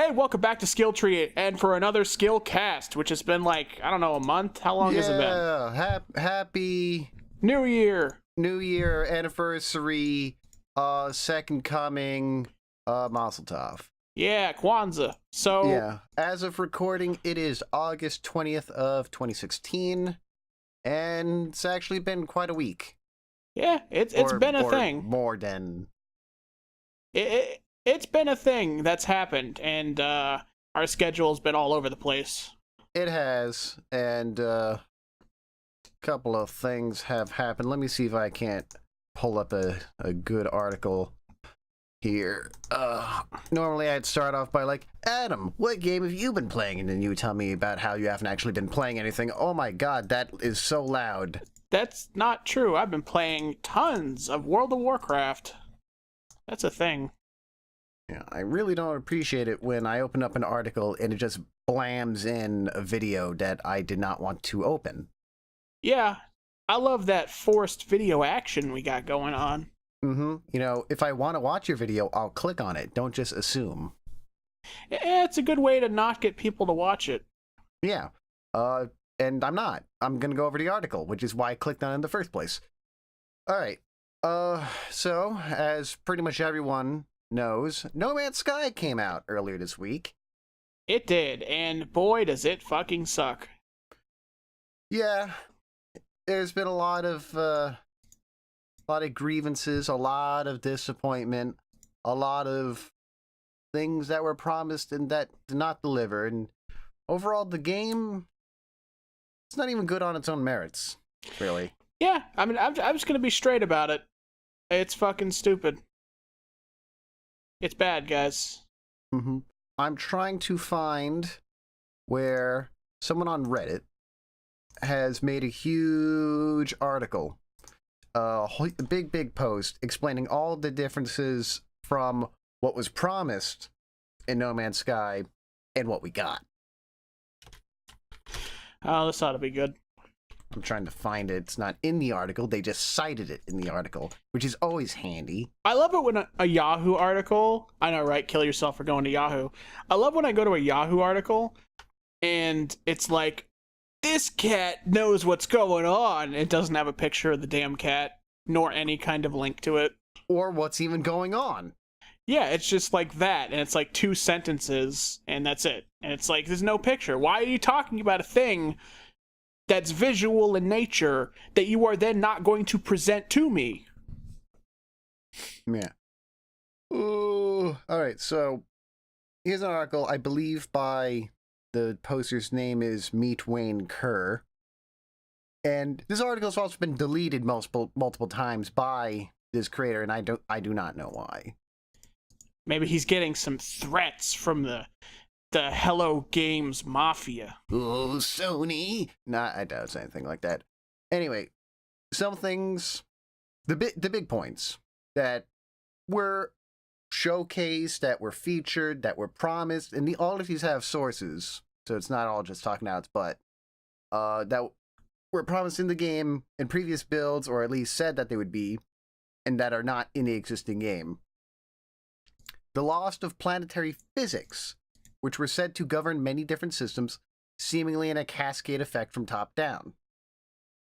Hey, welcome back to SkillTree and for another Skillcast, which has been like, I don't know, a month? How long has it been? Yeah, happy New Year! New Year anniversary, second coming, Mazel Tov. Yeah, Kwanzaa. So, Yeah, as of recording, it is August 20th of 2016, and it's actually been quite a week. yeah, it's been a thing. More than... It's been a thing that's happened, and our schedule's been all over the place. It has, and a couple of things have happened. Let me see if I can't pull up a good article here. Normally I'd start off by like, Adam, what game have you been playing? And then you tell me about how you haven't actually been playing anything. Oh my god, that is so loud. That's not true. I've been playing tons of World of Warcraft. That's a thing. Yeah, I really don't appreciate it when I open up an article and it just blams in a video that I did not want to open. Yeah, I love that forced video action we got going on. You know, if I want to watch your video, I'll click on it. Don't just assume. It's a good way to not get people to watch it. Yeah. And I'm not. I'm going to go over the article, which is why I clicked on it in the first place. All right. So, as pretty much everyone knows, No Man's Sky came out earlier this week. It did, and boy, does it fucking suck. Yeah. There's been a lot of grievances, a lot of disappointment, a lot of things that were promised and that did not deliver. And overall, the game, it's not even good on its own merits, really. Yeah, I mean, I'm just gonna be straight about it. It's fucking stupid. It's bad, guys. I'm trying to find where someone on Reddit has made a huge article, a big post explaining all the differences from what was promised in No Man's Sky and what we got. Oh, this ought to be good. I'm trying to find it. It's not in the article. They just cited it in the article, which is always handy. I love it when a Yahoo article, I know, right? Kill yourself for going to Yahoo. I love when I go to a Yahoo article and it's like, this cat knows what's going on. It doesn't have a picture of the damn cat, nor any kind of link to it. Or what's even going on. Yeah, it's just like that, and it's like 2 sentences, and that's it. And it's like, there's no picture. Why are you talking about a thing that's visual in nature that you are then not going to present to me? Yeah. Ooh. All right, so here's an article, I believe by the poster's name is Meet Wayne Kerr. And this article has also been deleted multiple times by this creator, and I do not know why. Maybe he's getting some threats from the Hello Games Mafia. Oh, Sony. Nah, I doubt it's anything like that. Anyway, some things, the big points that were showcased, that were featured, that were promised, and all of these have sources, so it's not all just talking out its butt, that were promised in the game in previous builds, or at least said that they would be, and that are not in the existing game. The loss of planetary physics, which were said to govern many different systems, seemingly in a cascade effect from top down.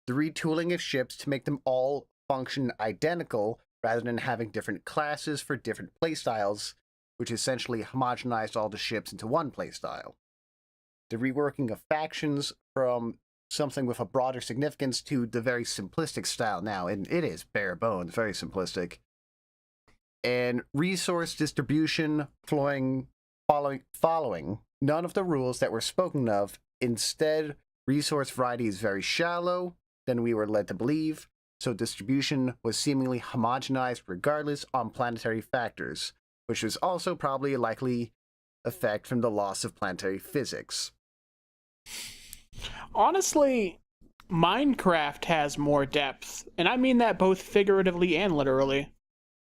The retooling of ships to make them all function identical, rather than having different classes for different playstyles, which essentially homogenized all the ships into one playstyle. The reworking of factions from something with a broader significance to the very simplistic style now, and it is bare bones, very simplistic. And resource distribution following none of the rules that were spoken of. Instead, resource variety is very shallow than we were led to believe, so distribution was seemingly homogenized regardless on planetary factors, which was also probably a likely effect from the loss of planetary physics. Honestly, Minecraft has more depth, and I mean that both figuratively and literally.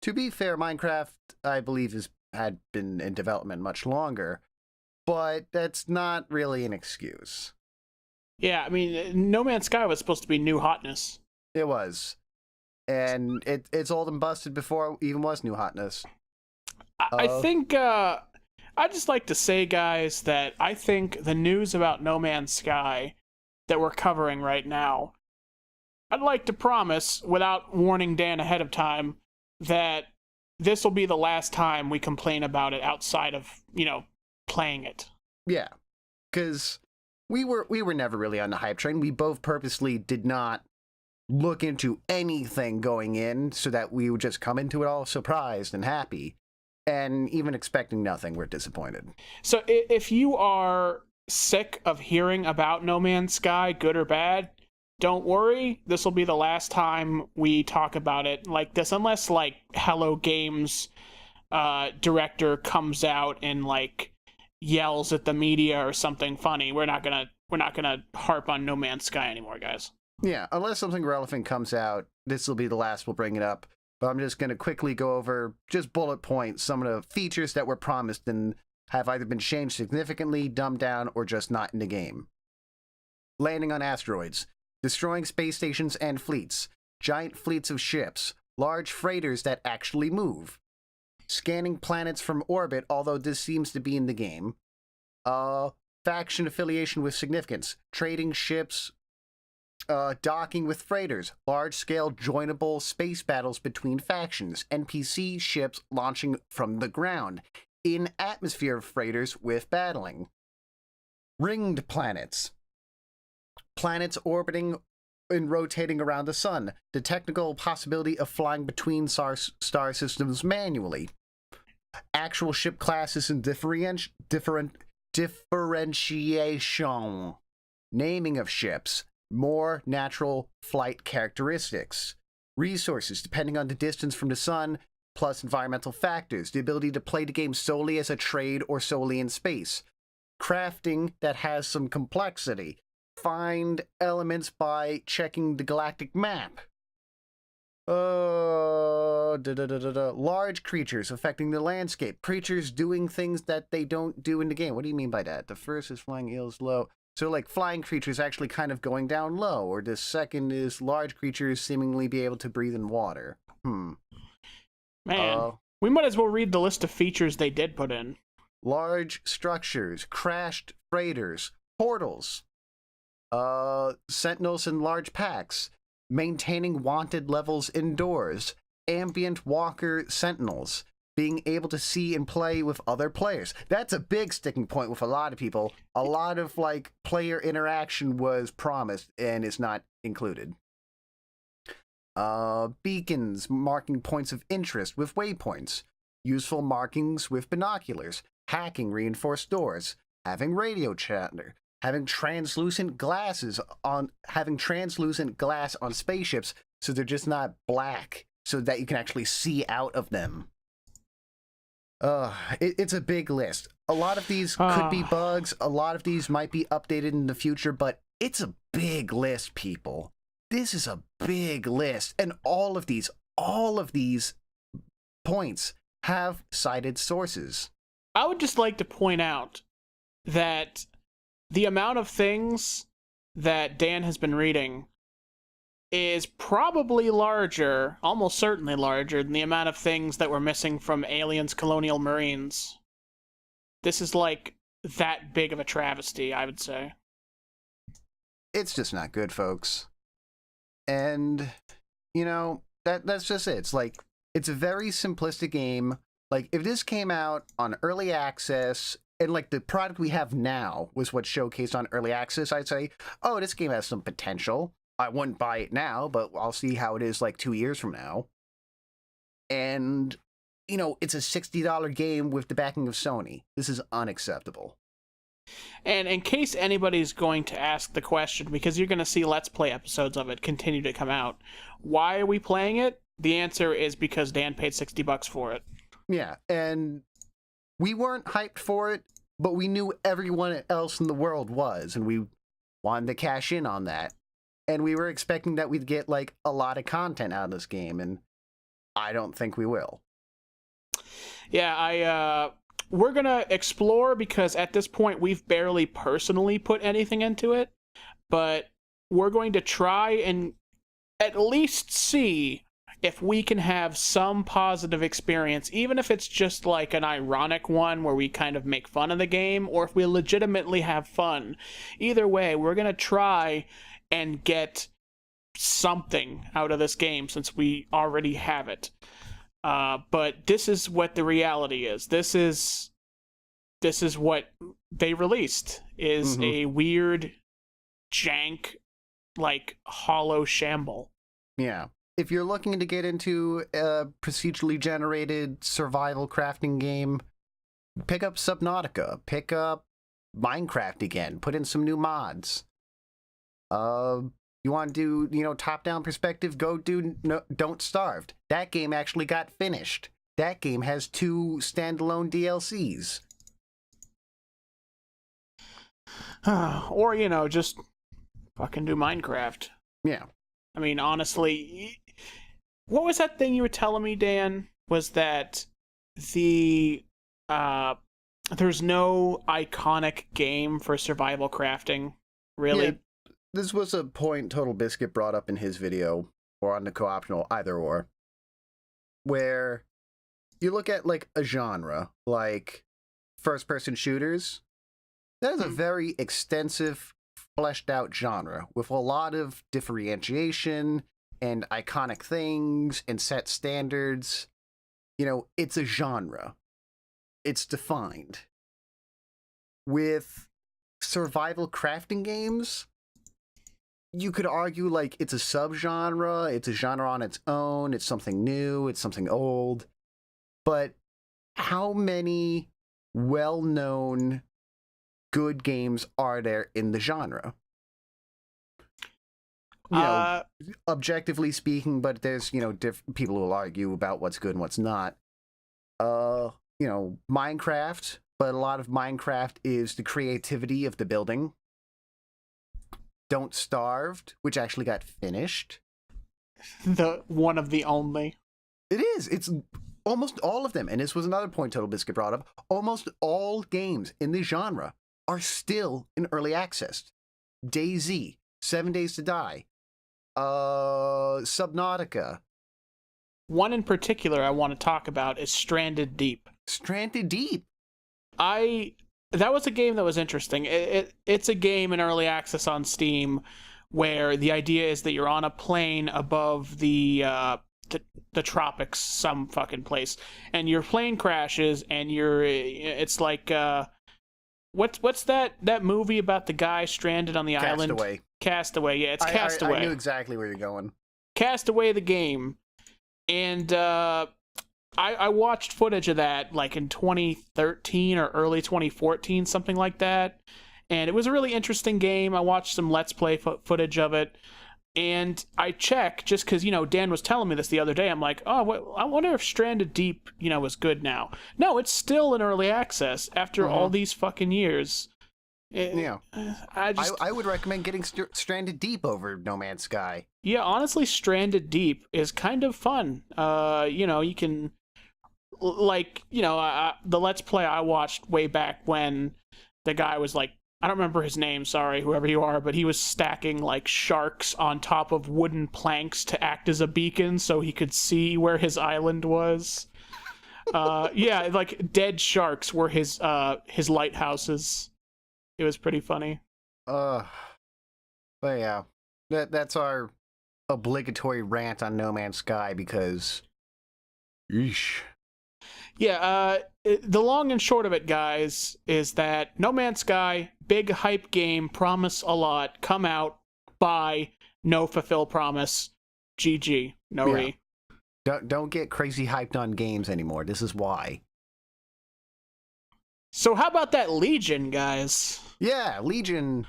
To be fair, Minecraft, I believe, had been in development much longer, but that's not really an excuse. Yeah, I mean, No Man's Sky was supposed to be new hotness. It was. And it's old and busted before it even was new hotness. I think I'd just like to say, guys, that I think the news about No Man's Sky that we're covering right now, I'd like to promise, without warning Dan ahead of time, that this will be the last time we complain about it outside of, playing it. Yeah, because we were never really on the hype train. We both purposely did not look into anything going in so that we would just come into it all surprised and happy. And even expecting nothing, we're disappointed. So if you are sick of hearing about No Man's Sky, good or bad, don't worry. This will be the last time we talk about it like this, unless like Hello Games director comes out and like yells at the media or something funny. We're not gonna harp on No Man's Sky anymore, guys. Yeah, unless something relevant comes out, this will be the last we'll bring it up. But I'm just going to quickly go over, just bullet point, some of the features that were promised and have either been changed significantly, dumbed down, or just not in the game. Landing on asteroids, destroying space stations and fleets, giant fleets of ships, large freighters that actually move, scanning planets from orbit, although this seems to be in the game, faction affiliation with significance, trading ships, docking with freighters, large-scale joinable space battles between factions, NPC ships launching from the ground, in-atmosphere freighters with battling, ringed planets, planets orbiting and rotating around the sun, the technical possibility of flying between star systems manually, actual ship classes and differentiation, naming of ships, more natural flight characteristics, resources depending on the distance from the sun, plus environmental factors, the ability to play the game solely as a trade or solely in space, crafting that has some complexity, find elements by checking the galactic map, large creatures affecting the landscape, creatures doing things that they don't do in the game. What do you mean by that? The first is flying eels low. So, like, flying creatures actually kind of going down low, or the second is large creatures seemingly be able to breathe in water. Man, we might as well read the list of features they did put in. Large structures, crashed freighters, portals, sentinels in large packs, maintaining wanted levels indoors, ambient walker sentinels, being able to see and play with other players. That's a big sticking point with a lot of people. A lot of, like, player interaction was promised and is not included. Beacons marking points of interest with waypoints. Useful markings with binoculars. Hacking reinforced doors. Having radio chatter. Having translucent glass on spaceships so they're just not black, so that you can actually see out of them. It's a big list. A lot of these could be bugs. A lot of these might be updated in the future, but it's a big list, people. This is a big list. And all of these points have cited sources. I would just like to point out that the amount of things that Dan has been reading is probably larger, almost certainly larger, than the amount of things that were missing from Aliens Colonial Marines. This is like that big of a travesty, I would say. It's just not good, folks. And, that's just it. It's like, it's a very simplistic game. Like, if this came out on early access, and like the product we have now was what's showcased on early access, I'd say, oh, this game has some potential. I wouldn't buy it now, but I'll see how it is like 2 years from now. And, it's a $60 game with the backing of Sony. This is unacceptable. And in case anybody's going to ask the question, because you're going to see Let's Play episodes of it continue to come out, why are we playing it? The answer is because Dan paid $60 for it. Yeah, and we weren't hyped for it, but we knew everyone else in the world was, and we wanted to cash in on that. And we were expecting that we'd get, like, a lot of content out of this game, and I don't think we will. Yeah, we're gonna explore, because at this point we've barely personally put anything into it, but we're going to try and at least see if we can have some positive experience, even if it's just like an ironic one where we kind of make fun of the game, or if we legitimately have fun, either way, we're going to try and get something out of this game since we already have it. But this is what the reality is. This is what they released, is a weird, jank, like, hollow shamble. Yeah. If you're looking to get into a procedurally generated survival crafting game, pick up Subnautica. Pick up Minecraft again. Put in some new mods. You want to do, top-down perspective? Go do Don't Starve. That game actually got finished. That game has 2 standalone DLCs. Or, just fucking do Minecraft. Yeah. I mean, honestly, what was that thing you were telling me, Dan? Was that there's no iconic game for survival crafting, really? Yeah, this was a point Total Biscuit brought up in his video, or on the co-optional, either or, where you look at, like, a genre, like first-person shooters. That is a very extensive, fleshed-out genre with a lot of differentiation and iconic things and set standards. It's a genre. It's defined. With survival crafting games, you could argue, like, it's a subgenre, it's a genre on its own, it's something new, it's something old. But how many well-known good games are there in the genre? Objectively speaking, but there's, people who will argue about what's good and what's not. Minecraft, but a lot of Minecraft is the creativity of the building. Don't Starved, which actually got finished. The one of the only. It is. It's almost all of them. And this was another point Total Biscuit brought up. Almost all games in the genre are still in early access. DayZ, 7 Days to Die, Subnautica. One in particular I want to talk about is Stranded Deep. Stranded Deep. That was a game that was interesting. It's a game in early access on Steam where the idea is that you're on a plane above the tropics, some fucking place, and your plane crashes, and it's like what's that movie about the guy stranded on the island? Castaway. Yeah, it's Castaway. I knew exactly where you're going. Castaway, the game, and I watched footage of that like in 2013 or early 2014, something like that. And it was a really interesting game. I watched some Let's Play footage of it. And I checked, just because, Dan was telling me this the other day. I'm like, oh, I wonder if Stranded Deep, is good now. No, it's still in early access after all these fucking years. I would recommend getting Stranded Deep over No Man's Sky. Yeah, honestly, Stranded Deep is kind of fun. You can... the Let's Play I watched way back when the guy was like, I don't remember his name, sorry, whoever you are, but he was stacking like sharks on top of wooden planks to act as a beacon so he could see where his island was. Yeah, like dead sharks were his lighthouses. It was pretty funny. But yeah, that's our obligatory rant on No Man's Sky because, yeesh. Yeah, the long and short of it, guys, is that No Man's Sky, big hype game, promise a lot, come out, buy, no fulfill promise, GG, no re. Don't get crazy hyped on games anymore. This is why. So how about that Legion, guys? Yeah, Legion.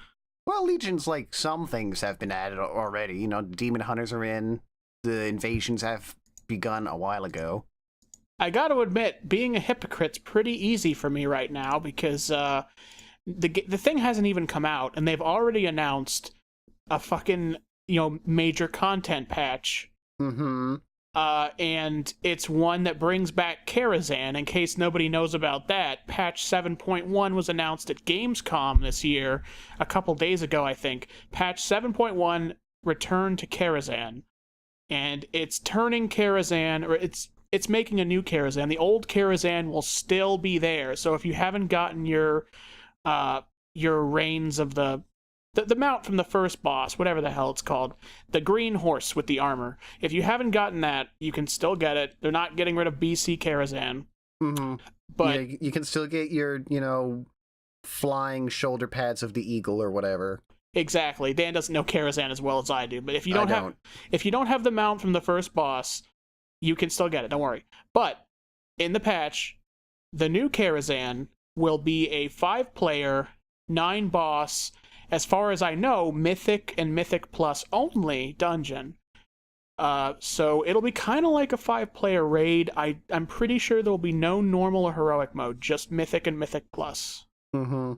Well, Legion's like some things have been added already. The Demon Hunters are in. The invasions have begun a while ago. I gotta admit, being a hypocrite's pretty easy for me right now because the thing hasn't even come out, and they've already announced a fucking major content patch. Mm-hmm. And it's one that brings back Karazan. In case nobody knows about that, patch 7.1 was announced at Gamescom this year, a couple days ago, I think. Patch 7.1 returned to Karazan. and it's turning Karazan, or it's making a new Karazan. The old Karazan will still be there. So if you haven't gotten your reins of the mount from the first boss, whatever the hell it's called, the green horse with the armor, if you haven't gotten that, you can still get it. They're not getting rid of BC Karazan. Mm-hmm. But yeah, you can still get your, flying shoulder pads of the eagle or whatever. Exactly. Dan doesn't know Karazan as well as I do, but if you don't have the mount from the first boss, you can still get it. Don't worry. But in the patch, the new Karazan will be a 5-player, 9-boss, as far as I know, Mythic and Mythic Plus only dungeon. So it'll be kind of like a 5-player raid. I'm pretty sure there will be no normal or heroic mode, just Mythic and Mythic Plus. Mm-hmm.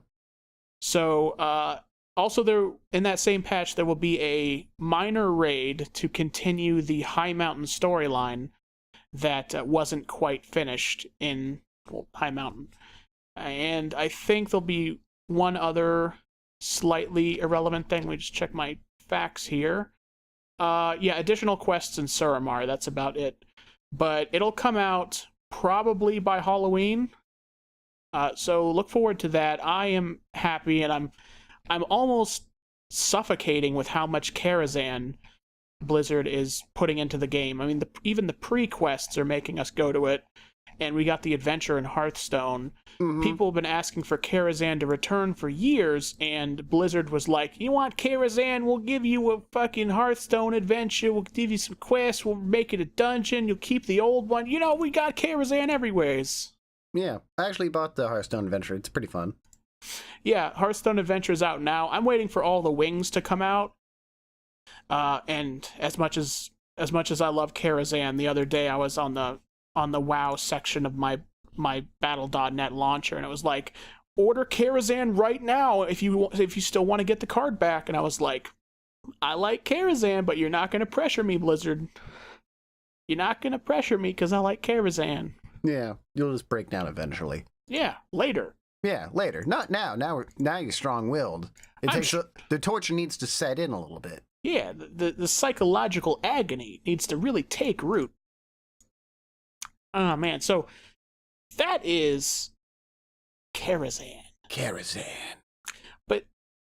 So, also there in that same patch, there will be a minor raid to continue the High Mountain storyline that wasn't quite finished in High Mountain. And I think there'll be one other slightly irrelevant thing. Let me just check my facts here. Yeah, additional quests in Suramar. That's about it. But it'll come out probably by Halloween. So look forward to that. I am happy, and I'm almost suffocating with how much Karazan Blizzard is putting into the game. I mean, even the pre-quests are making us go to it, and we got the adventure in Hearthstone. Mm-hmm. People have been asking for Karazan to return for years, and Blizzard was like, you want Karazan? We'll give you a fucking Hearthstone adventure. We'll give you some quests. We'll make it a dungeon. You'll keep the old one. We got Karazan everywheres. Yeah, I actually bought the Hearthstone adventure. It's pretty fun. Yeah, Hearthstone Adventure's out now. I'm waiting for all the wings to come out. And as much as I love Karazan, the other day I was on the WoW section of my Battle.net launcher, and it was like, order Karazan right now if you still want to get the card back. And I was like, I like Karazan, but you're not going to pressure me, Blizzard. You're not going to pressure me because I like Karazan. Yeah, you'll just break down eventually. Yeah, later. Yeah, later. Not now. Now you're strong-willed. The torture needs to set in a little bit. Yeah, the psychological agony needs to really take root. Oh man, so that is Karazan. But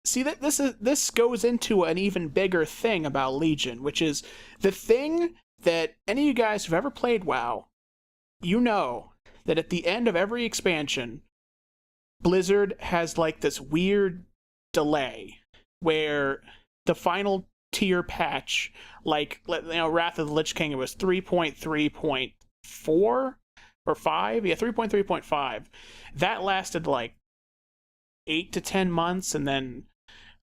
see, that this goes into an even bigger thing about Legion, which is the thing that any of you guys who've ever played WoW, you know that at the end of every expansion, Blizzard has like this weird delay where the final tier patch, like Wrath of the Lich King, it was 3.3.4 or 5, yeah, 3.3.5. That lasted like 8 to 10 months, and then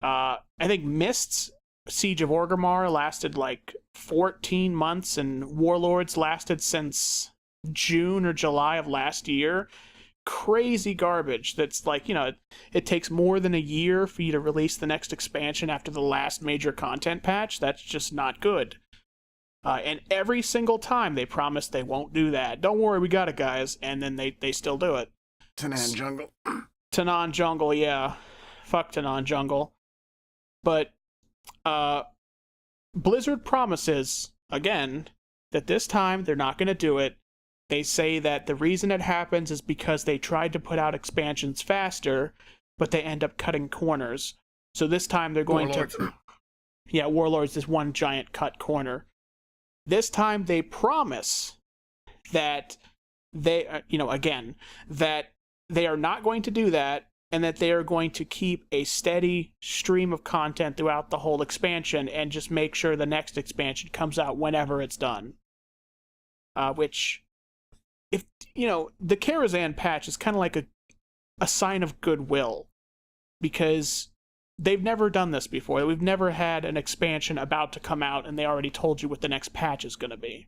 I think Mist's Siege of Orgrimmar lasted like 14 months, and Warlords lasted since June or July of last year. Crazy garbage that's like, it takes more than a year for you to release the next expansion after the last major content patch. That's just not good. And every single time they promise they won't do that. Don't worry, we got it, guys. And then they still do it. Tanan Jungle. Tanan Jungle, yeah. Fuck Tanan Jungle. But Blizzard promises, again, that this time they're not going to do it. They say that the reason it happens is because they tried to put out expansions faster, but they end up cutting corners. So this time they're going to... Yeah, Warlords is one giant cut corner. This time they promise that they, again, that they are not going to do that, and that they are going to keep a steady stream of content throughout the whole expansion and just make sure the next expansion comes out whenever it's done. Which, if, the Karazan patch is kind of like a sign of goodwill, because they've never done this before. We've never had an expansion about to come out and they already told you what the next patch is going to be.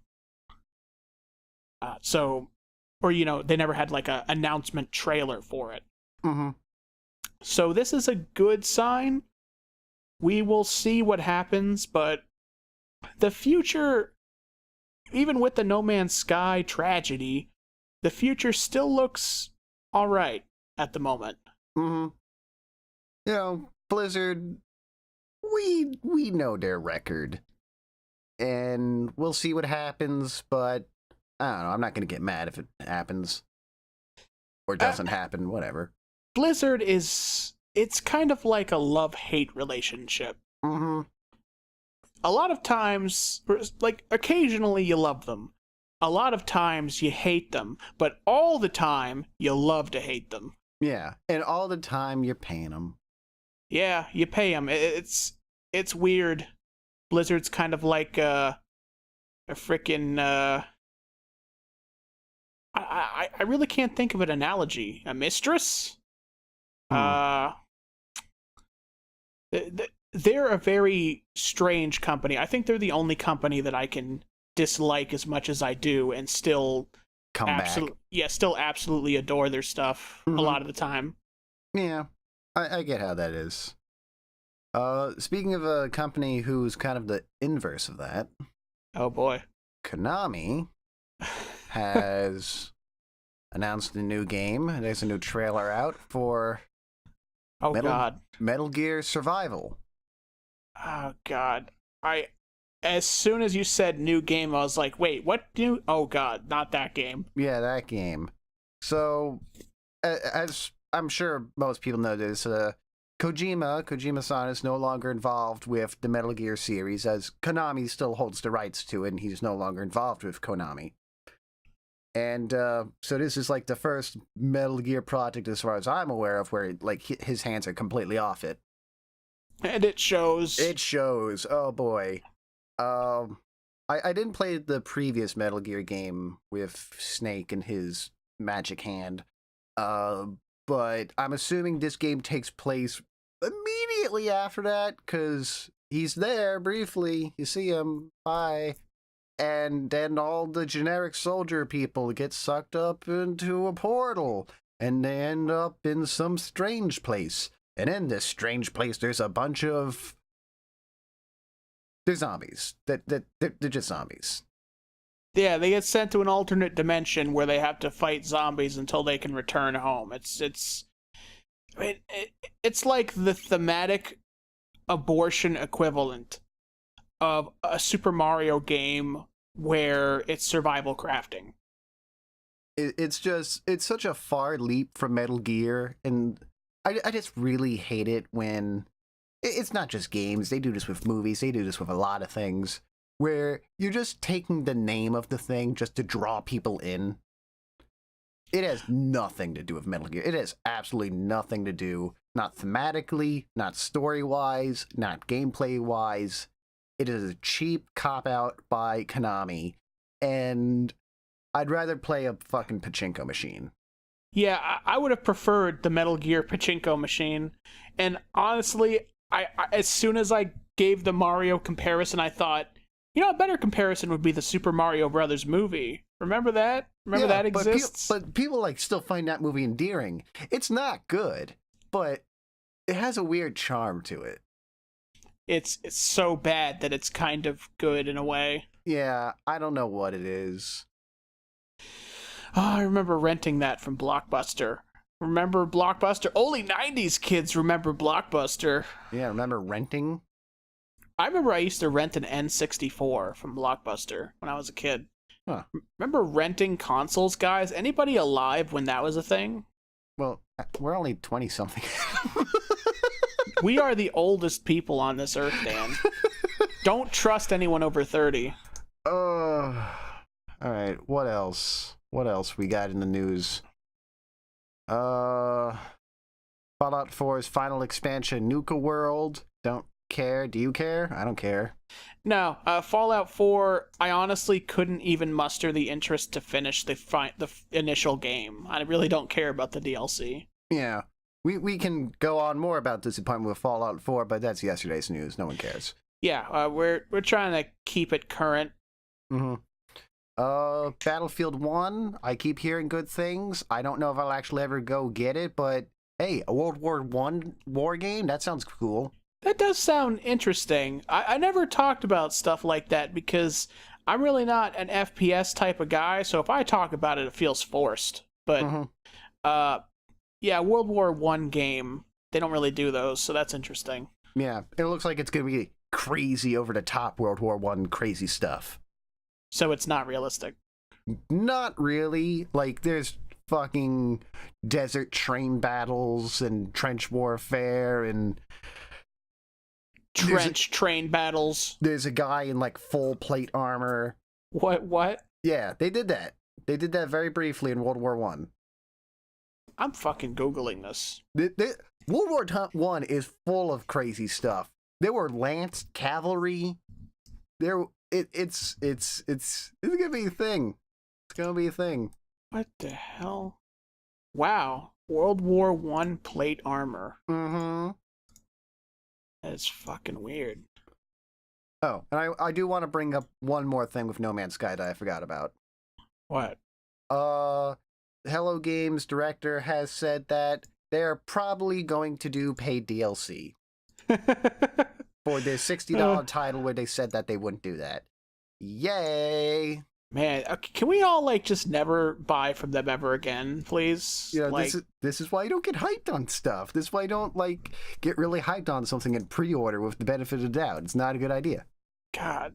They never had like a announcement trailer for it. Mm-hmm. So this is a good sign. We will see what happens, but the future, even with the No Man's Sky tragedy, the future still looks all right at the moment. Mm-hmm. Blizzard, we know their record. and we'll see what happens, but I don't know. I'm not going to get mad if it happens or doesn't happen, whatever. Blizzard it's kind of like a love-hate relationship. Mm-hmm. A lot of times, like occasionally you love them. A lot of times you hate them, but all the time you love to hate them. Yeah, and all the time you're paying them. Yeah, you pay them. It's weird. Blizzard's kind of like a freaking I really can't think of an analogy. A mistress? They're a very strange company. I think they're the only company that I can dislike as much as I do and still Come back. Yeah, still absolutely adore their stuff a lot of the time. Yeah, I get how that is. Speaking of a company who's kind of the inverse of that. Oh boy. Konami has announced a new game. There's a new trailer out for Metal Gear Survival. Oh god. As soon as you said new game, I was like, wait, what new? Oh god, not that game. Yeah, that game. So, as I'm sure most people know this, Kojima-san is no longer involved with the Metal Gear series, as Konami still holds the rights to it, and he's no longer involved with Konami. And so this is like the first Metal Gear project, as far as I'm aware of, where like his hands are completely off it. And it shows. It shows. Oh boy. I didn't play the previous Metal Gear game with Snake and his magic hand. But I'm assuming this game takes place immediately after that, because he's there briefly. You see him. Bye. And then all the generic soldier people get sucked up into a portal, and they end up in some strange place. And in this strange place, there's a bunch of... They're zombies. They're just zombies. Yeah, they get sent to an alternate dimension where they have to fight zombies until they can return home. It's like the thematic abortion equivalent of a Super Mario game where it's survival crafting. It's such a far leap from Metal Gear, and I just really hate it when... It's not just games, they do this with movies, they do this with a lot of things, where you're just taking the name of the thing just to draw people in. It has nothing to do with Metal Gear. It has absolutely nothing to do, not thematically, not story-wise, not gameplay-wise. It is a cheap cop-out by Konami, and I'd rather play a fucking pachinko machine. Yeah, I would have preferred the Metal Gear pachinko machine, and honestly... I as soon as I gave the Mario comparison, I thought, a better comparison would be the Super Mario Brothers movie. Remember that? Remember that exists? But people still find that movie endearing. It's not good, but it has a weird charm to it. It's so bad that it's kind of good in a way. Yeah, I don't know what it is. Oh, I remember renting that from Blockbuster. Remember Blockbuster? Only 90s kids remember Blockbuster. Yeah, remember renting? I remember I used to rent an N64 from Blockbuster when I was a kid. Huh. Remember renting consoles, guys? Anybody alive when that was a thing? Well, we're only 20-something. We are the oldest people on this earth, Dan. Don't trust anyone over 30. All right, what else? What else we got in the news? Fallout 4's final expansion, Nuka World. Don't care. Do you care? I don't care. No, Fallout 4, I honestly couldn't even muster the interest to finish the initial game. I really don't care about the DLC. Yeah. We can go on more about disappointment with Fallout 4, but that's yesterday's news. No one cares. Yeah, we're trying to keep it current. Mm-hmm. Battlefield 1, I keep hearing good things. I don't know if I'll actually ever go get it, but hey, a World War I war game? That sounds cool. That does sound interesting. I never talked about stuff like that because I'm really not an FPS type of guy, so if I talk about it, it feels forced. But, yeah, World War I game, they don't really do those, so that's interesting. Yeah, it looks like it's going to be crazy over the top World War One crazy stuff. So it's not realistic. Not really. Like, there's fucking desert train battles and trench warfare and Train battles. there's a guy in like full plate armor. What? Yeah, they did that. They did that very briefly in World War One. I'm fucking Googling this. World War One is full of crazy stuff. There were lance cavalry. It's gonna be a thing. It's gonna be a thing. What the hell? Wow. World War One plate armor. Mm-hmm. That's fucking weird. Oh, and I do want to bring up one more thing with No Man's Sky that I forgot about. What? Hello Games director has said that they're probably going to do paid DLC for their $60 title where they said that they wouldn't do that. Yay! Man, can we all like just never buy from them ever again, please? You know, like, this is why you don't get hyped on stuff. This is why you don't like get really hyped on something and pre-order with the benefit of the doubt. It's not a good idea. God,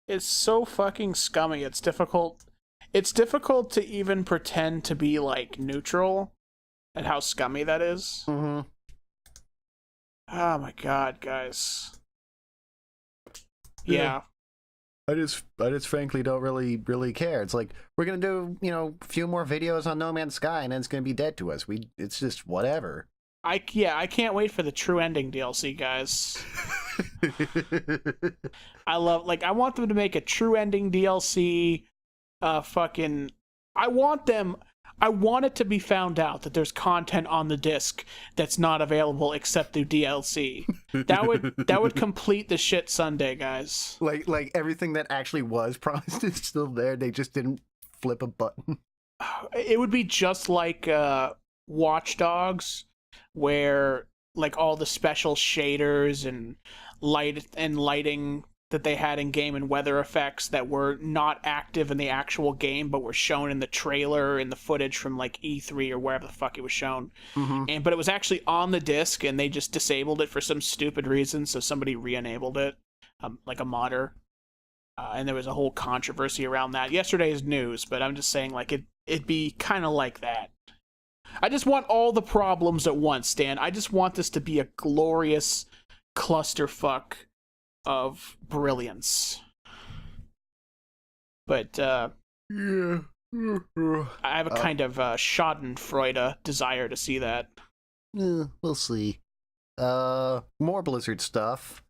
it's so fucking scummy. It's difficult. It's difficult to even pretend to be like neutral at how scummy that is. Mm-hmm. Oh my god, guys. Yeah. I just frankly don't really care. It's like we're gonna do, a few more videos on No Man's Sky and then it's gonna be dead to us. It's just whatever. I can't wait for the true ending DLC, guys. I want them to make a true ending DLC. I want it to be found out that there's content on the disc that's not available except through DLC. That would complete the shit Sunday, guys. Like everything that actually was promised is still there. They just didn't flip a button. It would be just like Watch Dogs, where like all the special shaders and lighting that they had in game and weather effects that were not active in the actual game but were shown in the trailer and the footage from like E3 or wherever the fuck it was shown. Mm-hmm. But it was actually on the disc and they just disabled it for some stupid reason, so somebody re-enabled it, like a modder. And there was a whole controversy around that. Yesterday's news, but I'm just saying like it'd be kind of like that. I just want all the problems at once, Dan. I just want this to be a glorious clusterfuck of brilliance. But Yeah. I have a kind of schadenfreude desire to see that. We'll see. More Blizzard stuff.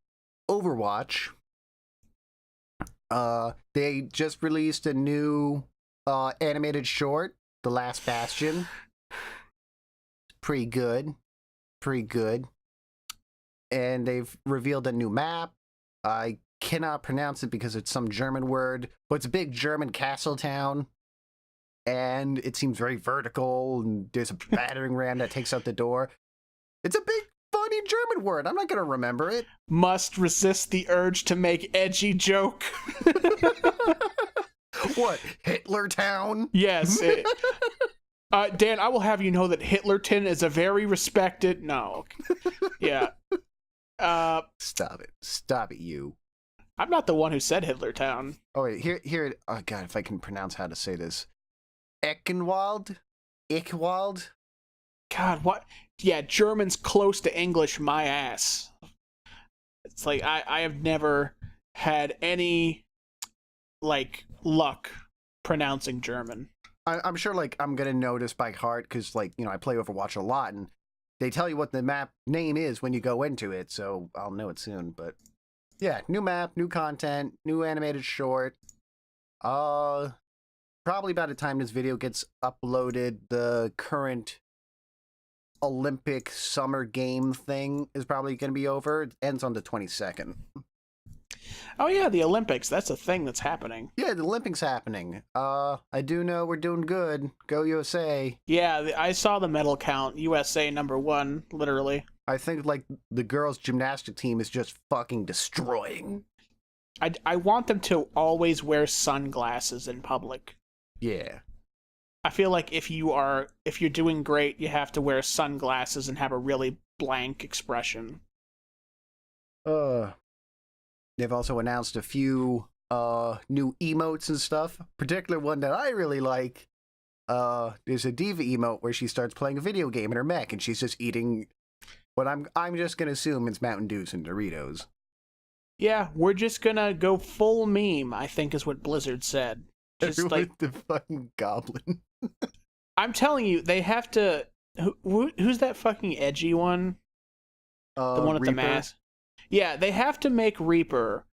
Overwatch. They just released a new animated short, The Last Bastion. Pretty good. And they've revealed a new map. I cannot pronounce it because it's some German word, but it's a big German castle town. And it seems very vertical, and there's a battering ram that takes out the door. It's a big, funny German word. I'm not going to remember it. Must resist the urge to make edgy joke. What? Hitler Town? Yes. Dan, I will have you know that Hitlerton is a very respected... No. Yeah. Stop it, you. I'm not the one who said Hitlertown. Oh, wait, here. Oh, God, if I can pronounce how to say this. Eckenwald? Ickwald? God, what? Yeah, German's close to English, my ass. It's like, I have never had any, like, luck pronouncing German. I'm sure, like, I'm gonna know this by heart, because, like, I play Overwatch a lot, and they tell you what the map name is when you go into it, so I'll know it soon, but... Yeah, new map, new content, new animated short. Probably by the time this video gets uploaded, the current Olympic summer game thing is probably going to be over. It ends on the 22nd. Oh yeah, the Olympics. That's a thing that's happening. Yeah, the Olympics happening. I do know we're doing good. Go USA. Yeah, I saw the medal count. USA #1, literally. I think, like, the girls' gymnastic team is just fucking destroying. I want them to always wear sunglasses in public. Yeah. I feel like if you're doing great, you have to wear sunglasses and have a really blank expression. They've also announced a few new emotes and stuff. Particular one that I really like. There's a diva emote where she starts playing a video game in her mech and she's just eating what I'm just gonna assume it's Mountain Dews and Doritos. Yeah, we're just gonna go full meme, I think is what Blizzard said. Just With like the fucking goblin. I'm telling you, they have to. Who's that fucking edgy one? The one with Reaper. the mask. Yeah, they have to make Reaper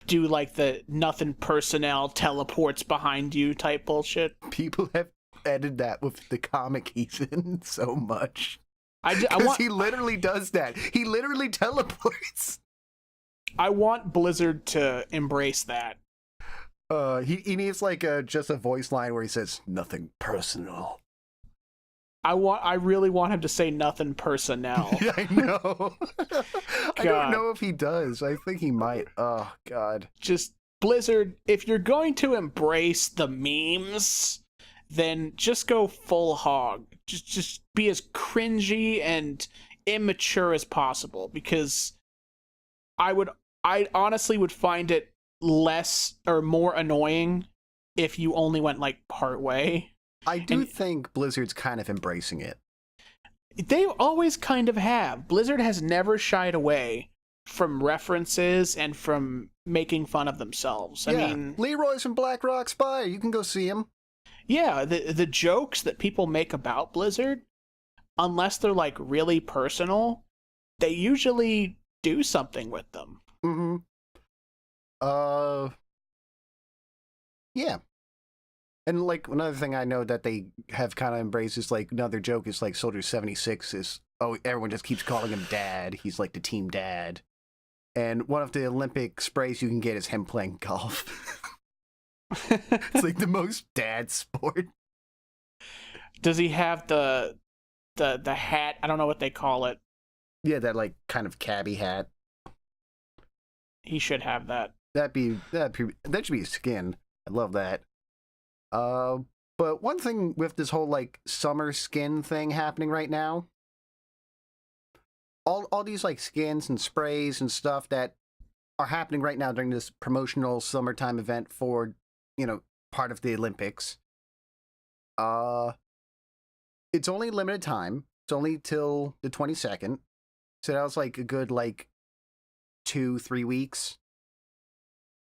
do like the nothing personnel teleports behind you type bullshit. People have edited that with the comic he's in so much. I Because want he literally does that. He literally teleports. I want Blizzard to embrace that. He needs like just a voice line where he says nothing personal. I really want him to say nothing personnel. Yeah, I know. I don't God. know if he does. I think he might. Oh God. Just Blizzard, if you're going to embrace the memes, then just go full hog. Just be as cringy and immature as possible, because I honestly would find it less or more annoying if you only went like part way. I do think Blizzard's kind of embracing it. They always kind of have. Blizzard has never shied away from references and from making fun of themselves. I mean, Leroy's from Black Rock Spire. You can go see him. yeah, the jokes that people make about Blizzard, unless they're like really personal, they usually do something with them. Mm-hmm. Yeah. And like another thing I know that they have kind of embraced is like another joke is like Soldier 76 is, oh, everyone just keeps calling him dad. He's like the team dad. And one of the Olympic sprays you can get is him playing golf. It's like the most dad sport. Does he have the hat? I don't know what they call it. Yeah, that like kind of cabbie hat. He should have that. That should be a skin. I love that. But one thing with this whole like summer skin thing happening right now, all these like skins and sprays and stuff that are happening right now during this promotional summertime event for, part of the Olympics. It's only limited time. It's only till the 22nd. So that was like a good like 2-3 weeks.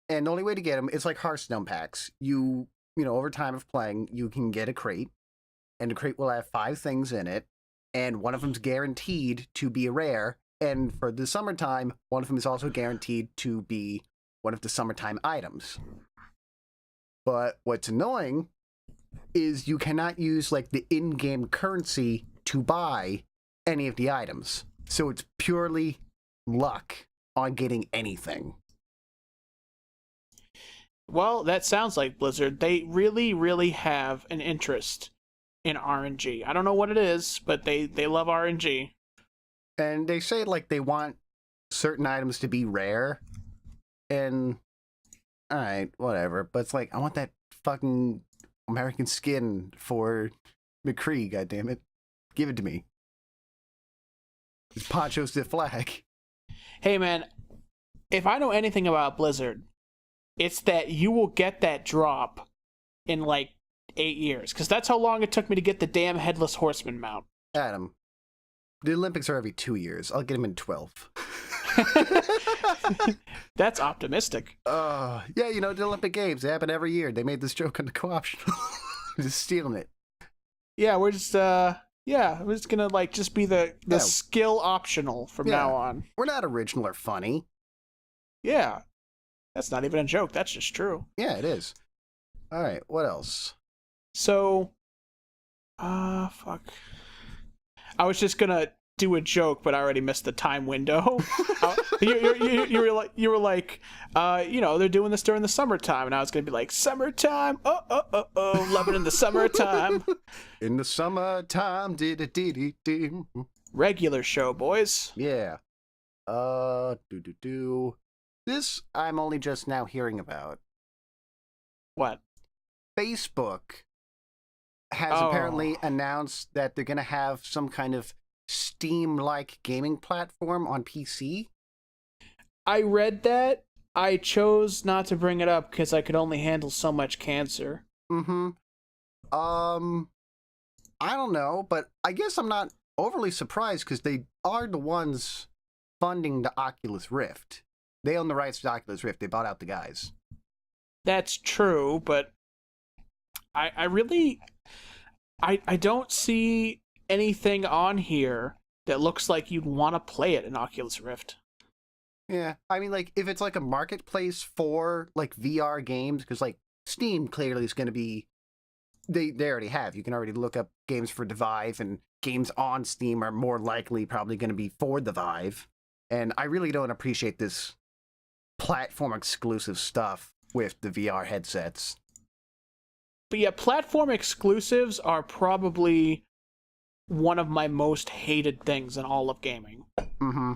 And the only way to get them, it's like Hearthstone packs. Over time of playing, you can get a crate, and the crate will have 5 things in it, and one of them's guaranteed to be a rare, and for the summertime, one of them is also guaranteed to be one of the summertime items. But what's annoying is you cannot use, like, the in-game currency to buy any of the items. So it's purely luck on getting anything. Well, that sounds like Blizzard. They really, really have an interest in RNG. I don't know what it is, but they love RNG. And they say, like, they want certain items to be rare. And, alright, whatever. But it's like, I want that fucking American skin for McCree, goddammit. Give it to me. His poncho's the flag. Hey, man, if I know anything about Blizzard, it's that you will get that drop in like 8 years, because that's how long it took me to get the damn Headless Horseman mount. Adam, the Olympics are every 2 years. I'll get him in 12. That's optimistic. Yeah, the Olympic Games, they happen every year. They made this joke on the co-optional. Just stealing it. Yeah, we're just gonna like just be the skill optional from now on. We're not original or funny. Yeah. That's not even a joke. That's just true. Yeah, it is. All right, what else? So, fuck. I was just gonna do a joke, but I already missed the time window. You were like, they're doing this during the summertime, and I was gonna be like, summertime, loving in the summertime. In the summertime, did. Regular show, boys. Yeah. This I'm only just now hearing about. What? Facebook has apparently announced that they're going to have some kind of Steam-like gaming platform on PC. I read that, I chose not to bring it up because I could only handle so much cancer. Mm-hmm. I don't know, but I guess I'm not overly surprised because they are the ones funding the Oculus Rift. They own the rights to the Oculus Rift. They bought out the guys. That's true, but I really I don't see anything on here that looks like you'd want to play it in Oculus Rift. Yeah, I mean, like, if it's like a marketplace for like VR games, because like Steam clearly is going to be, they already have. You can already look up games for the Vive, and games on Steam are more likely probably going to be for the Vive. And I really don't appreciate this platform exclusive stuff with the VR headsets. But yeah, platform exclusives are probably one of my most hated things in all of gaming. Mm-hmm.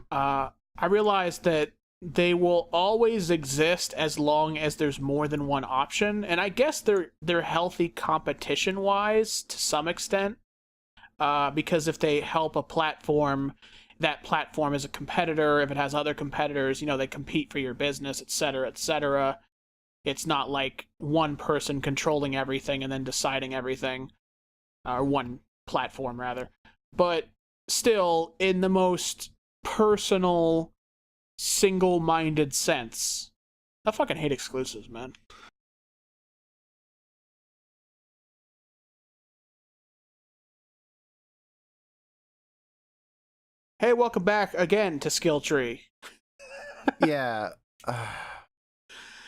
I realize that they will always exist as long as there's more than one option, and I guess they're healthy competition-wise to some extent, because if they help a platform, that platform is a competitor. If it has other competitors, they compete for your business, etc., etc. It's not like one person controlling everything and then deciding everything, or one platform, rather. But still, in the most personal, single-minded sense, I fucking hate exclusives, man. Hey, welcome back again to SkillTree. Yeah.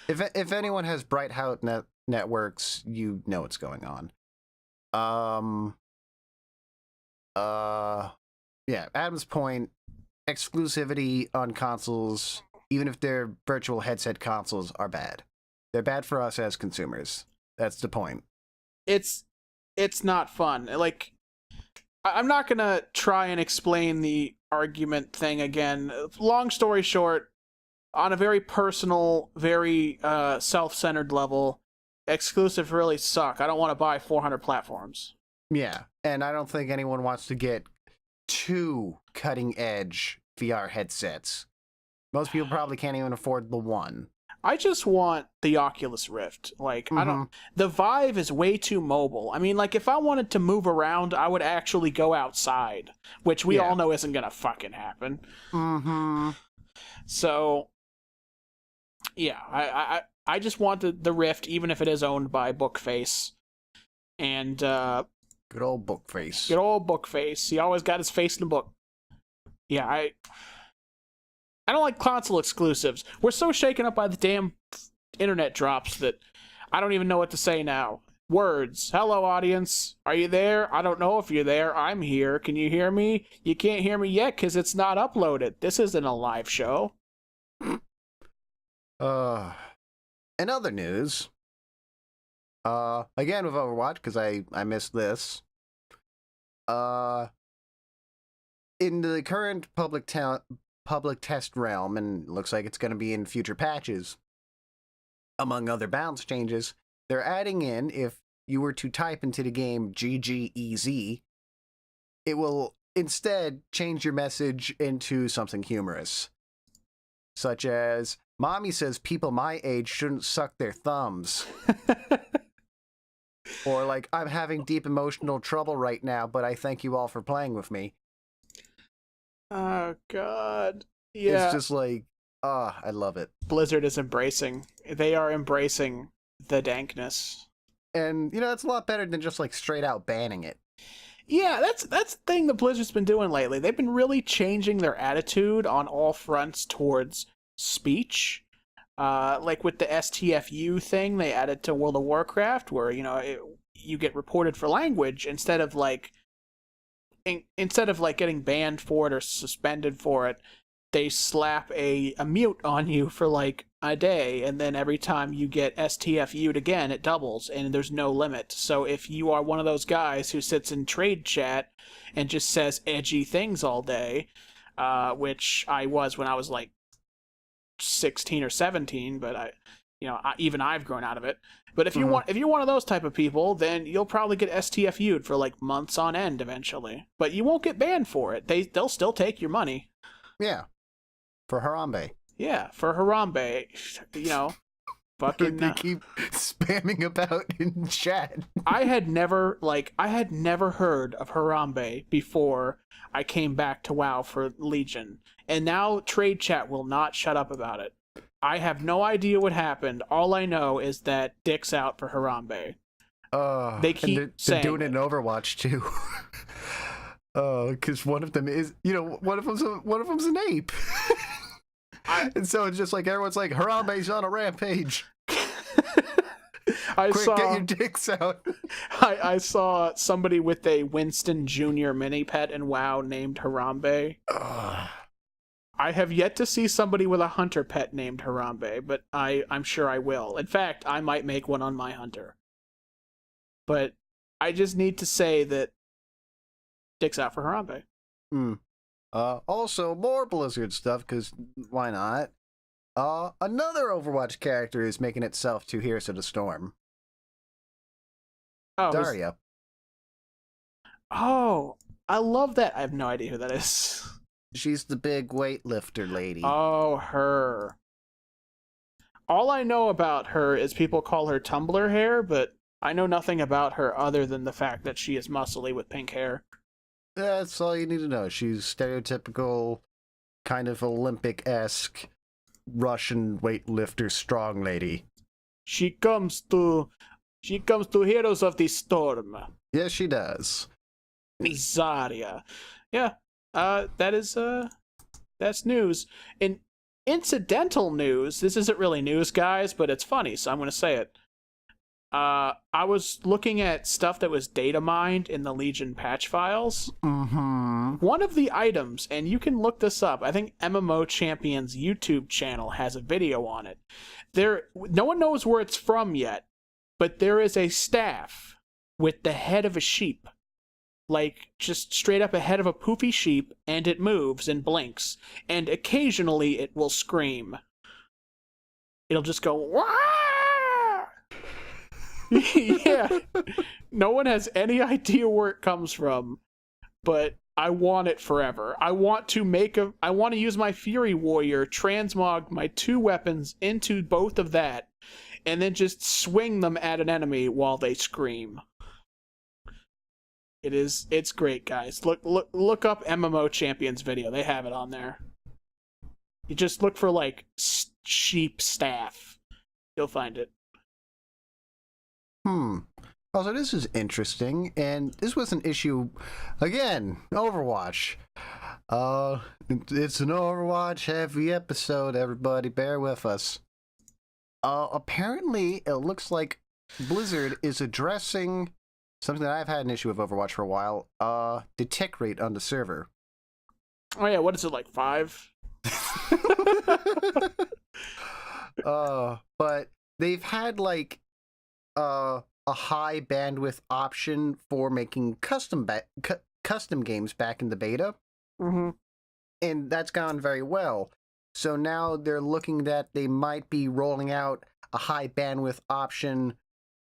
If anyone has Bright House networks, you know what's going on. Yeah, Adam's point, exclusivity on consoles, even if they're virtual headset consoles, are bad. They're bad for us as consumers. That's the point. It's not fun. Like, I'm not gonna try and explain the argument thing again. Long story short, on a very personal, very self-centered level, exclusives really suck. I don't want to buy 400 platforms. Yeah, and I don't think anyone wants to get two cutting-edge VR headsets. Most people probably can't even afford the one. I just want the Oculus Rift. Like, the Vive is way too mobile. I mean, like, if I wanted to move around, I would actually go outside, which we all know isn't gonna fucking happen. Mm-hmm. So, yeah, I just want the Rift, even if it is owned by Bookface. And, good old Bookface. Good old Bookface. He always got his face in the book. Yeah, I don't like console exclusives. We're so shaken up by the damn internet drops that I don't even know what to say now. Words. Hello, audience. Are you there? I don't know if you're there. I'm here. Can you hear me? You can't hear me yet because it's not uploaded. This isn't a live show. In other news, again with Overwatch, because I missed this. In the current public test realm, and looks like it's going to be in future patches, among other balance changes, they're adding in, if you were to type into the game GGEZ, it will instead change your message into something humorous. Such as, Mommy says people my age shouldn't suck their thumbs. Or like, I'm having deep emotional trouble right now, but I thank you all for playing with me. Oh, God. Yeah. It's just like, I love it. Blizzard is embracing. They are embracing the dankness. And, that's a lot better than just, like, straight out banning it. Yeah, that's the thing that Blizzard's been doing lately. They've been really changing their attitude on all fronts towards speech. Like with the STFU thing they added to World of Warcraft, where, you get reported for language instead of getting banned for it or suspended for it. They slap a mute on you for like a day, and then every time you get STFU'd again, it doubles, and there's no limit. So if you are one of those guys who sits in trade chat and just says edgy things all day, which I was when I was like 16 or 17, but even I've grown out of it. But if you're one of those type of people, then you'll probably get STFU'd for like months on end eventually. But you won't get banned for it. They'll still take your money. Yeah. For Harambe. Yeah, for Harambe. You know, fucking. They keep spamming about in chat. I had never heard of Harambe before I came back to WoW for Legion, and now trade chat will not shut up about it. I have no idea what happened. All I know is that Dick's out for Harambe. They keep they're saying doing it in Overwatch too. Because one of them is, one of them's an ape. And so it's just like everyone's like, Harambe's on a rampage. Quick, get your dicks out. I saw somebody with a Winston Jr. mini pet in WoW named Harambe. I have yet to see somebody with a hunter pet named Harambe, but I'm sure I will. In fact, I might make one on my hunter. But I just need to say that Dick's out for Harambe. Also, more Blizzard stuff, because why not? Another Overwatch character is making itself to Heroes of the Storm. Oh, Daria. Oh, I love that. I have no idea who that is. She's the big weightlifter lady. Oh, her. All I know about her is people call her Tumblr hair, but I know nothing about her other than the fact that she is muscly with pink hair. That's all you need to know. She's stereotypical, kind of Olympic-esque Russian weightlifter strong lady. She comes to Heroes of the Storm. Yes, she does. Zarya. Yeah. That's news. In incidental news, this isn't really news, guys, but it's funny, so I'm going to say it. I was looking at stuff that was data mined in the Legion patch files. Mm-hmm. One of the items, and you can look this up, I think MMO Champion's YouTube channel has a video on it. No one knows where it's from yet, but there is a staff with the head of a sheep. Like, just straight up a head of a poofy sheep, and it moves and blinks, and occasionally it will scream. It'll just go, Wah! Yeah. No one has any idea where it comes from, but I want it forever. I want to use my Fury Warrior, transmog my 2 weapons into both of that, and then just swing them at an enemy while they scream. It's great, guys. Look up MMO Champions video. They have it on there. You just look for like sheep staff. You'll find it. Also, this is interesting, and this was an issue again. Overwatch. It's an Overwatch heavy episode. Everybody, bear with us. Apparently, it looks like Blizzard is addressing something that I've had an issue with Overwatch for a while, the tick rate on the server. Oh yeah, what is it, like 5? But they've had like a high bandwidth option for making custom games back in the beta. Mm-hmm. And that's gone very well. So now they're looking that they might be rolling out a high bandwidth option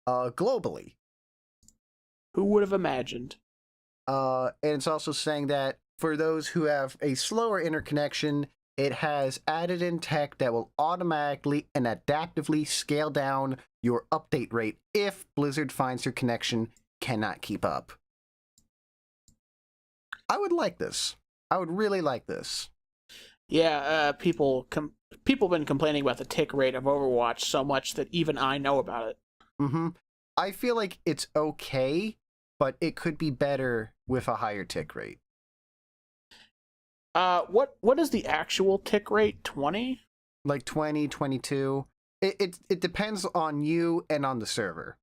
globally. Who would have imagined? And it's also saying that for those who have a slower interconnection, it has added in tech that will automatically and adaptively scale down your update rate if Blizzard finds your connection cannot keep up. I would like this. I would really like this. Yeah, people been complaining about the tick rate of Overwatch so much that even I know about it. Mm-hmm. I feel like it's okay, but it could be better with a higher tick rate. What is the actual tick rate? 20? Like 20, 22. It depends on you and on the server.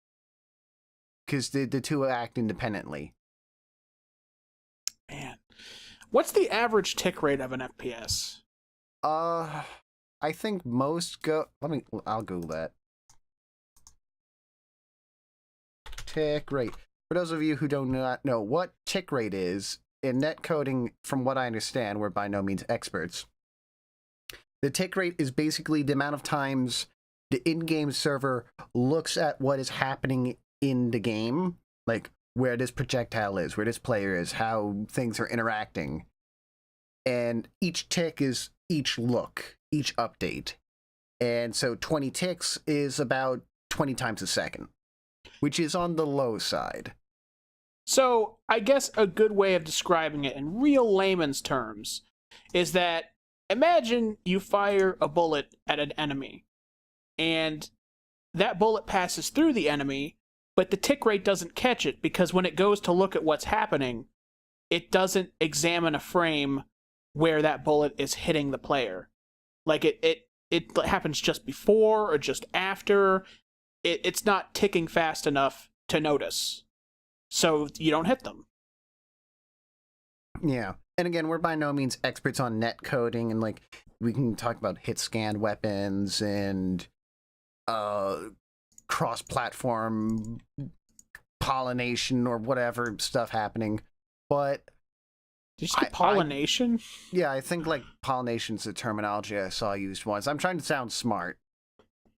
Because the two act independently. Man. What's the average tick rate of an FPS? I think most go... I'll Google that. Tick rate. For those of you who do not know what tick rate is, in netcoding, from what I understand, we're by no means experts. The tick rate is basically the amount of times the in-game server looks at what is happening in the game, like where this projectile is, where this player is, how things are interacting. And each tick is each look. each update. And so 20 ticks is about 20 times a second, which is on the low side. So I guess a good way of describing it in real layman's terms is that imagine you fire a bullet at an enemy, and that bullet passes through the enemy, but the tick rate doesn't catch it because when it goes to look at what's happening, it doesn't examine a frame where that bullet is hitting the player. Like it happens just before or just after. It's not ticking fast enough to notice. So you don't hit them. Yeah. And again, we're by no means experts on net coding, and like we can talk about hit scan weapons and cross-platform pollination or whatever stuff happening. But did you say pollination? Yeah, I think like pollination is a terminology I saw used once. I'm trying to sound smart,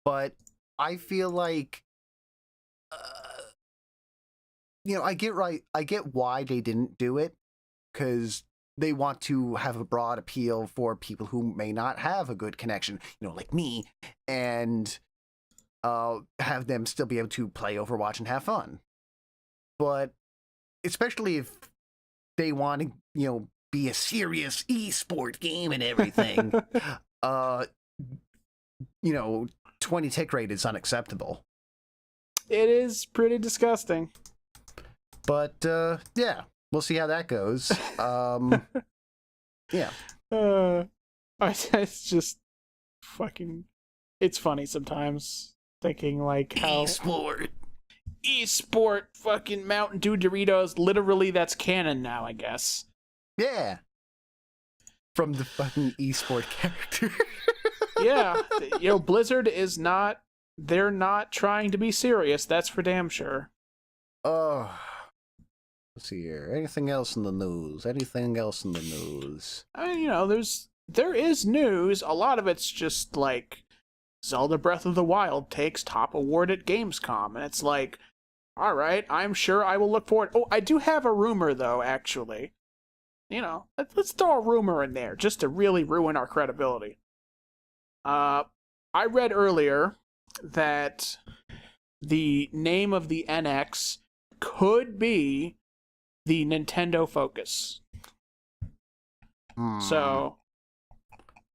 but I feel like, I get why they didn't do it, because they want to have a broad appeal for people who may not have a good connection, like me, and have them still be able to play Overwatch and have fun. But especially if they want to, be a serious esport game and everything, 20 tick rate is unacceptable. It is pretty disgusting. But, yeah, we'll see how that goes. Yeah. It's just fucking... It's funny sometimes, thinking like how... Esport fucking Mountain Dew Doritos, literally that's canon now, I guess. Yeah. From the fucking esport character. Yeah. Blizzard is not... They're not trying to be serious, that's for damn sure. Oh... Let's see here. Anything else in the news? I mean, there is news. A lot of it's just like Zelda Breath of the Wild takes top award at Gamescom, and it's like, all right, I'm sure I will look forward. Oh, I do have a rumor though, actually. Let's throw a rumor in there just to really ruin our credibility. I read earlier that the name of the NX could be the Nintendo Focus. So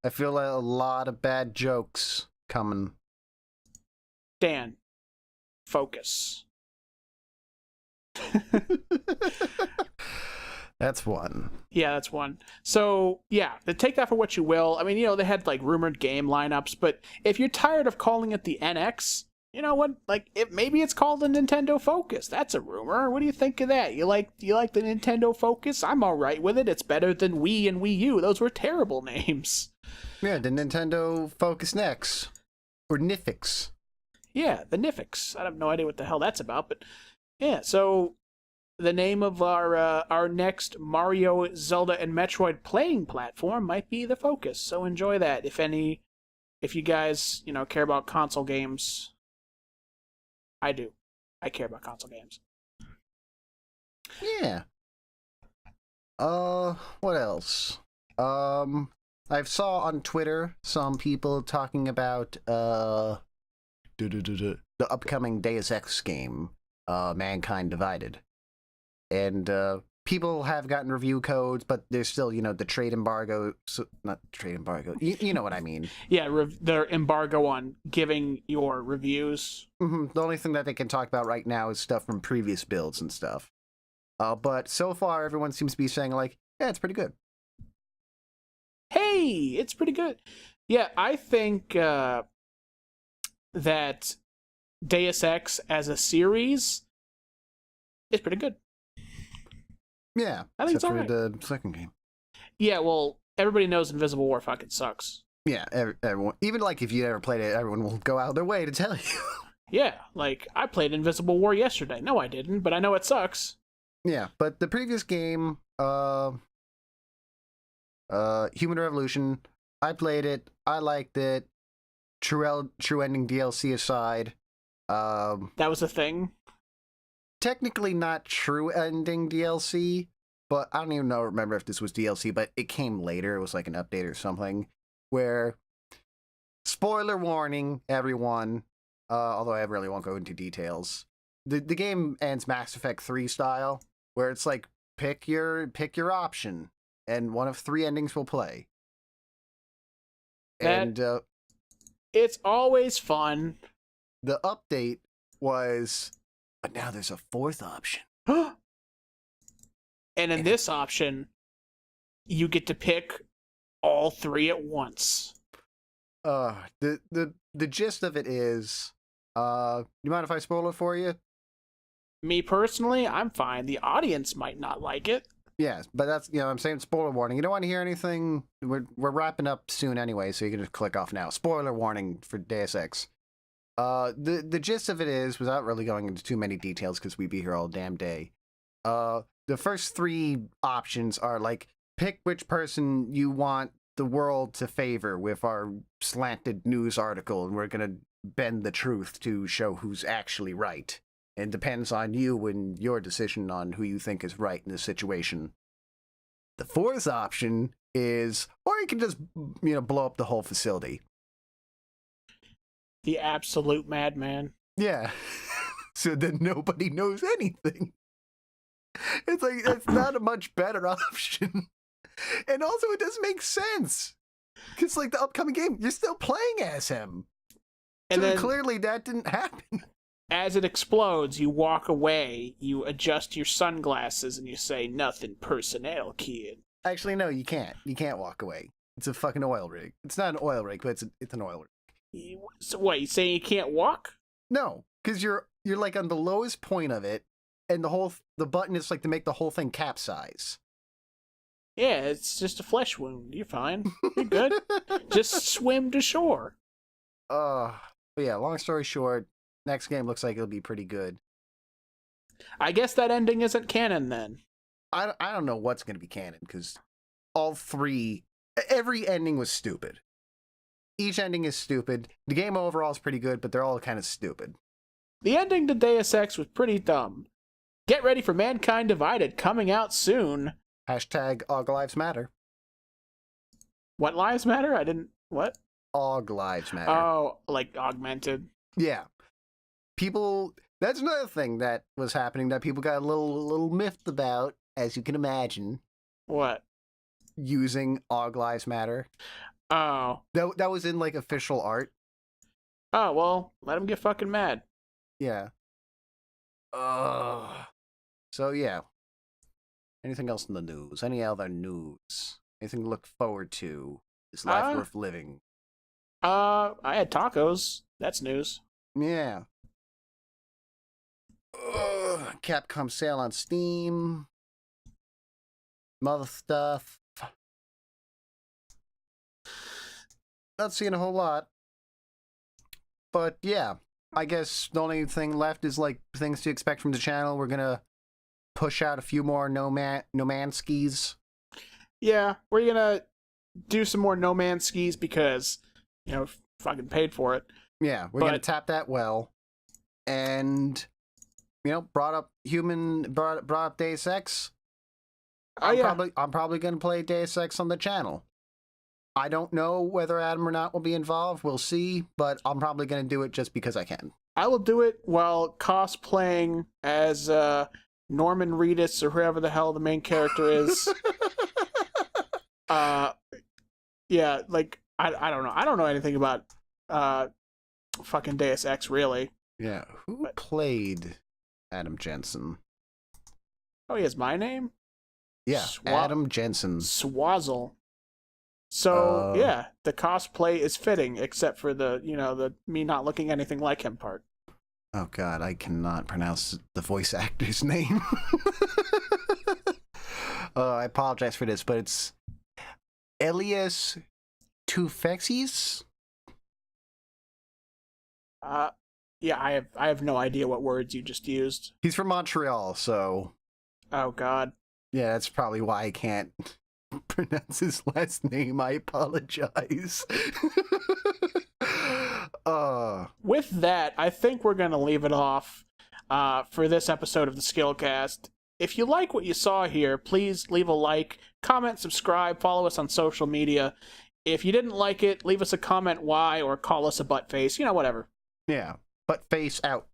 I feel like a lot of bad jokes coming. Dan, focus. That's one. Yeah, that's one. So, yeah, take that for what you will. I mean, they had like rumored game lineups, but if you're tired of calling it the NX, you know what? Like, maybe it's called the Nintendo Focus. That's a rumor. What do you think of that? You like the Nintendo Focus? I'm all right with it. It's better than Wii and Wii U. Those were terrible names. Yeah, the Nintendo Focus Next. Or Nifix. Yeah, the Nifix. I have no idea what the hell that's about, but yeah, so the name of our next Mario, Zelda, and Metroid playing platform might be the Focus. So enjoy that. If you guys, care about console games... I do. I care about console games. Yeah. What else? I saw on Twitter some people talking about the upcoming Deus Ex game, Mankind Divided. And people have gotten review codes, but there's still, the trade embargo. Not trade embargo. You know what I mean. Yeah, their embargo on giving your reviews. Mm-hmm. The only thing that they can talk about right now is stuff from previous builds and stuff. But so far, everyone seems to be saying, like, yeah, it's pretty good. Hey, it's pretty good. Yeah, I think that Deus Ex as a series is pretty good. Yeah, I think it's except alright. for the second game. Yeah, well, everybody knows Invisible War fucking sucks. Yeah, everyone. Even like if you ever played it, everyone will go out of their way to tell you. Yeah, like I played Invisible War yesterday. No, I didn't, but I know it sucks. Yeah, but the previous game, Human Revolution, I played it. I liked it. True Ending DLC aside, That was a thing. technically not True Ending DLC, but I don't even remember if this was DLC, but it came later. It was like an update or something, where Spoiler warning, everyone. Although I really won't go into details. The game ends Mass Effect 3 style, where it's like pick your option, and one of 3 endings will play. And it's always fun. the update was, but now there's a 4th option. And in this option, you get to pick all 3 at once. The gist of it is, you mind if I spoil it for you? Me personally, I'm fine. The audience might not like it. Yes, but that's, I'm saying spoiler warning. You don't want to hear anything. We're wrapping up soon anyway, so you can just click off now. Spoiler warning for Deus Ex. The gist of it is, without really going into too many details, because we'd be here all damn day. The first 3 options are like, pick which person you want the world to favor with our slanted news article, and we're gonna bend the truth to show who's actually right. It depends on you and your decision on who you think is right in this situation. The 4th option is, or you can just, blow up the whole facility. The absolute madman. Yeah. So then nobody knows anything. It's like, it's not a much better option. And also, it doesn't make sense. Because, like, the upcoming game, you're still playing as him. And so then, clearly that didn't happen. As it explodes, you walk away, you adjust your sunglasses, and you say, "Nothing personnel, kid." Actually, no, you can't. You can't walk away. It's a fucking oil rig. It's not an oil rig, but it's an oil rig. So what, you saying you can't walk? No, because you're like on the lowest point of it, and the button is like to make the whole thing capsize. Yeah, it's just a flesh wound. You're fine. You're good. Just swim to shore. But yeah, long story short, next game looks like it'll be pretty good. I guess that ending isn't canon then. I don't know what's going to be canon, because every ending was stupid. Each ending is stupid. The game overall is pretty good, but they're all kind of stupid. The ending to Deus Ex was pretty dumb. Get ready for Mankind Divided, coming out soon. Hashtag Aug Lives Matter. What lives matter? What? Aug Lives Matter. Oh, like augmented. Yeah. That's another thing that was happening that people got a little miffed about, as you can imagine. What? Using Aug Lives Matter. Oh. That was in, like, official art. Oh, well, let them get fucking mad. Yeah. So, yeah. Anything else in the news? Any other news? Anything to look forward to? Is life worth living? I had tacos. That's news. Yeah. Capcom sale on Steam. Mother stuff. Not seeing a whole lot. But yeah, I guess the only thing left is like things to expect from the channel. We're gonna push out a few more No Man skis. Yeah, we're gonna do some more No Man skis because, fucking paid for it. Yeah, we're gonna tap that well. And brought up Deus Ex. I'm probably gonna play Deus Ex on the channel. I don't know whether Adam or not will be involved. We'll see, but I'm probably going to do it just because I can. I will do it while cosplaying as Norman Reedus or whoever the hell the main character is. Yeah, like, I don't know. I don't know anything about fucking Deus Ex, really. Yeah, who played Adam Jensen? Oh, he has my name? Yeah, Adam Jensen. Swazzle. So, yeah, the cosplay is fitting, except for the me not looking anything like him part. Oh, God, I cannot pronounce the voice actor's name. I apologize for this, but it's Elias Toufexis? Yeah, I have no idea what words you just used. He's from Montreal, so... Oh, God. Yeah, that's probably why I can't pronounce his last name. I apologize. With that, I think we're going to leave it off for this episode of the Skillcast. If you like what you saw here, please leave a like, comment, subscribe, follow us on social media. If you didn't like it, leave us a comment why or call us a butt face, whatever. Yeah. Butt face out.